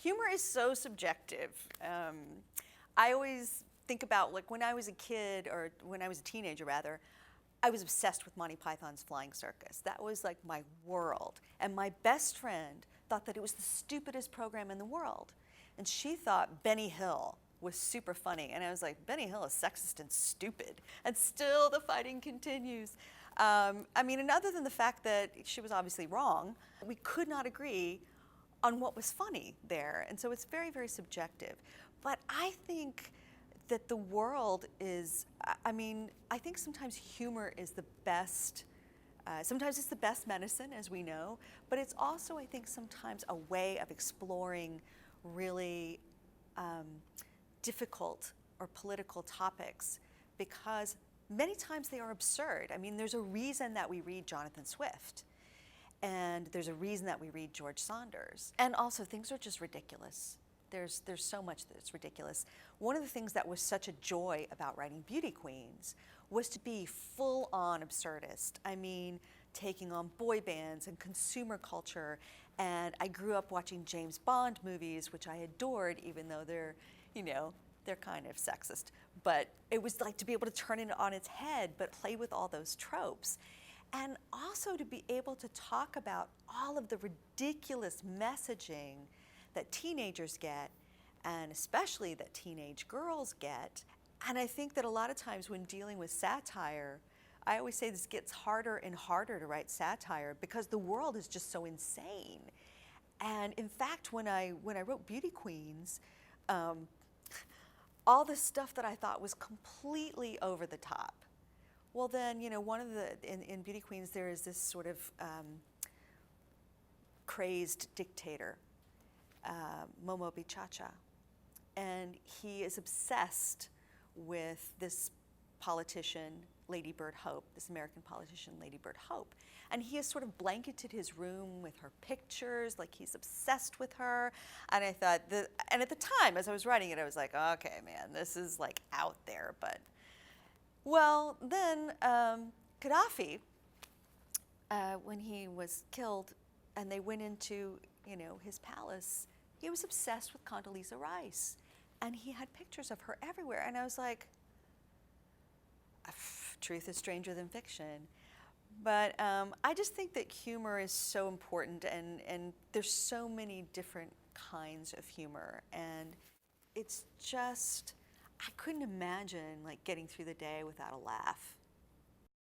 Humor is so subjective. I always think about, like, when I was a kid, or when I was a teenager rather, I was obsessed with Monty Python's Flying Circus. That was like my world. And my best friend thought that it was the stupidest program in the world. And she thought Benny Hill was super funny. And I was like, Benny Hill is sexist and stupid. And still the fighting continues. I mean, and other than the fact that she was obviously wrong, we could not agree on what was funny there. And so it's very, very subjective. But I think that the world is, I mean, I think sometimes humor is the best, sometimes it's the best medicine, as we know, but it's also, I think, sometimes a way of exploring really difficult or political topics, because many times they are absurd. I mean, there's a reason that we read Jonathan Swift, and there's a reason that we read George Saunders. And also, things are just ridiculous. There's so much that's ridiculous. One of the things that was such a joy about writing Beauty Queens was to be full-on absurdist. I mean, taking on boy bands and consumer culture. And I grew up watching James Bond movies, which I adored, even though they're, you know, they're kind of sexist. But it was like to be able to turn it on its head, but play with all those tropes. And also to be able to talk about all of the ridiculous messaging that teenagers get, and especially that teenage girls get. And I think that a lot of times when dealing with satire, I always say this gets harder and harder to write satire because the world is just so insane. And in fact, when I wrote Beauty Queens, all the stuff that I thought was completely over the top. Well then, you know, one of the, in Beauty Queens, there is this sort of crazed dictator, Momo Bichacha, and he is obsessed with this politician, Lady Bird Hope, this American politician, Lady Bird Hope. And he has sort of blanketed his room with her pictures, like he's obsessed with her. And I thought, and at the time, as I was writing it, I was like, okay, man, this is like out there. But, well, then Gaddafi, when he was killed and they went into, you know, his palace, he was obsessed with Condoleezza Rice. And he had pictures of her everywhere. And I was like, truth is stranger than fiction. But I just think that humor is so important, and there's so many different kinds of humor. And it's just, I couldn't imagine like getting through the day without a laugh.